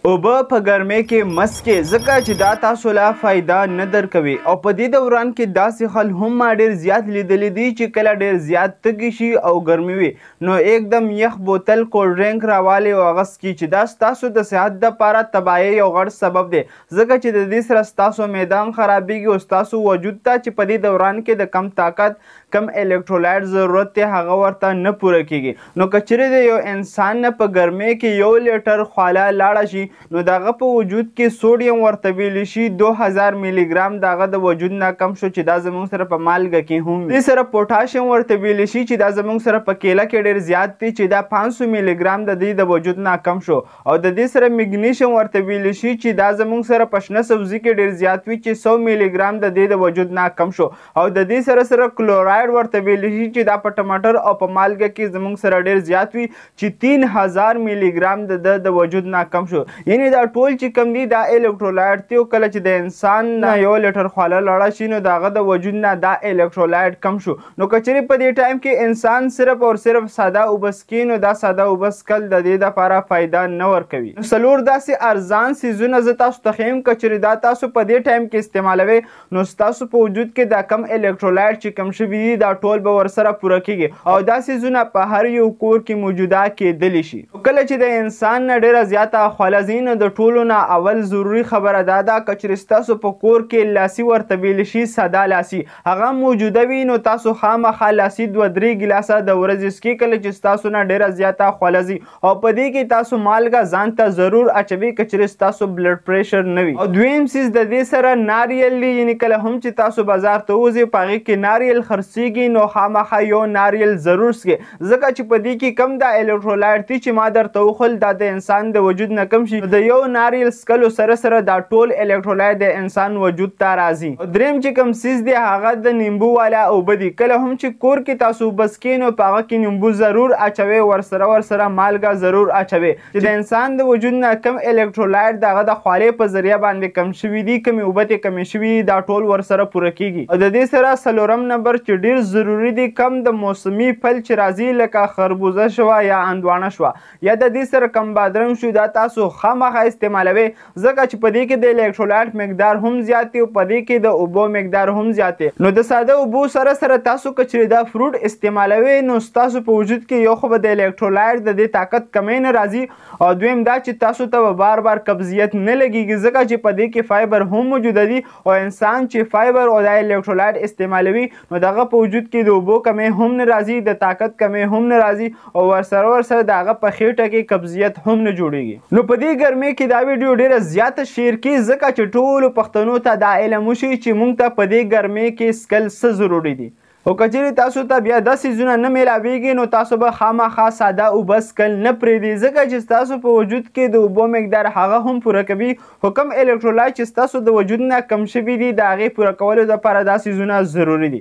اوبه په ګرمۍ کې مس کې ځکه چې دا تاسو لا فایده نه درکوي او په دې دوران کې داسې خل هم ما ډېر زیات لیدلی دي چې کله ډېر زیات تږي شي او ګرمي وي نو एकदम یخ بوتل کولډ ډرینک راوالي او هغه څکي چې دا ستاسو د صحت دپاره تباهۍ یو غټ سبب دی ځکه چې د دې سره ستاسو معده هم خرابېږي او ستاسو وجود ته چې په دې دوران کې د کم طاقت کم الکترولایټ ضرورت دی هغه ورته نه پوره کیږي نو که چیرې د یو انسان نه په ګرمۍ کې 1 لیټر خواله لاړه شي نو دغه په وجود کې سوډیم ورته ویلی شي 2000 ملي ګرام دغه د وجود نه کم شو چې دا زموږ سره په مالګه کې هم وي. دې سره پوټاشیم ورته ویلی شي چې دا زموږ سره په کیله کې ډېر زیات دی چې دا 500 ملي ګرام د دې د وجود نه کم شو او د دې سره میګنیشیم ورته ویلی شي چې دا زموږ سره په شنه سبزي کې ډېر زیات وي چې 100 ملي ګرام د دې د وجود نه کم شو او د دې سره کلورایډ ورته ویلی شي چې دا په ټماټر او په مالګه کې زموږ سره ډېر زیات وي چې 3000 ملي ګرام د وجود نه کم شو یعنی دا ټول چې کم دي دا الکترولایټ دی او کله چې د انسان نه 1 لیټر خواله لاړه شي نو د هغه د وجود نه دا الکترولایټ کم شو نو که چیرې په دې ټایم کې انسان صرف او صرف ساده اوبه څکي نو دا ساده اوبه څکل د دې دپاره فایده نه ورکوي. نو څلور داسې ارزان څیزونه زه تاسو ته ښیم که چیرې دا تاسو په دې ټایم کې استعمالوئ نو ستاسو په وجود کې دا کم الکترولایټ چې کم شوي دي دا ټول به ورسره پوره کیږي او دا څیزونه په هر یو کور کې موجوده کیدلی شي. کله چې د انسان نه ډیره زیاته خواله ځي نو د ټولو نه اول ضروري خبره دا ده که چیرې ستاسو په کور کې لاسي ورته ویلی شي ساده لاسي هغه موجوده وي نو تاسو خامخا لاسي 2-3 ګیلاسه د ورځې څکي کله چې ستاسو نه ډیره زیاته خواله ځي او په دې کې تاسو مالګه ځان ته ضرور اچوي که چیرې ستاسو بلډ پریشر نه وي. او دویم څیز د دې سره ناریل دی یعنې کله هم چې تاسو بازار ته وځئ په هغې کې ناریل خرڅېږي نو خامخا یو ناریل ضرور څکئ ځکه چې په دې کې کم دا الکترولایټ دی چې ما درته وښول دا د انسان د وجود نه کم شي د یو ناریل څکلو سره دا ټول الکترولایټ د انسان وجود ته راځي. او دریم چې کوم څیز دی هغه د نیمبو والا اوبه دي کله هم چې کور کې تاسو اوبه څکئ نو په هغه کې نیمبو ضرور اچوئ ورسره مالګه ضرور اچوئ چې د انسان د وجود نه کم الکترولایټ د هغه د خوالې په ذریعه باندې کم شوي دي کمې اوبه ترې کمې شوي دي دا ټول ورسره پوره کیږي. او د دې سره څلورم نمبر چې ډېر ضروري دی کم د موسمي پل چې راځي لکه خربوزه شوه یا اندوانه شوه یا د دې سره کم بادرنګ شو دا تاسو خامخا استعمالوئ ځکه چې په دې کې د الکترولایټ مقدار هم زیات دی او په دې کې د اوبو مقدار هم زیات دی. نو د ساده اوبو سره تاسو که چیرې دا فروټ استعمالوئ نو ستاسو په وجود کې یو خو به د الکترولایټ د دې طاقت کمی نه راځي او دویم دا چې تاسو ته به بار قبضیت نه لګیږي ځکه چې په دې کې فایبر هم موجوده دي او انسان چې فایبر او دا الکترولایټ استعمالوي نو دغه په وجود کې د اوبو کمی هم نه راځي د طاقت کمی هم نه راځي او ورسره د هغه په خېټه کې قبضیت هم نه جوړیږي. نو په دې ګرمۍ کې دا ویډیو ډیره زیاته شیر کی ځکه چې ټولو پښتنو ته دا علم وشي چې موږ ته په دې ګرمۍ کې څکل څه ضروري دي او که چیرې تاسو ته بیا دا څیزونه نه میلاویږي نو تاسو به خامخا ساده اوبه څکل نه پرېږدئ ځکه چې ستاسو په وجود کې د اوبو مقدار هغه هم پوره کوي خو کم الکترولایټ چې ستاسو د وجود نه کم شوي دي د هغې پوره کولو دپاره دا څیزونه ضروري دي.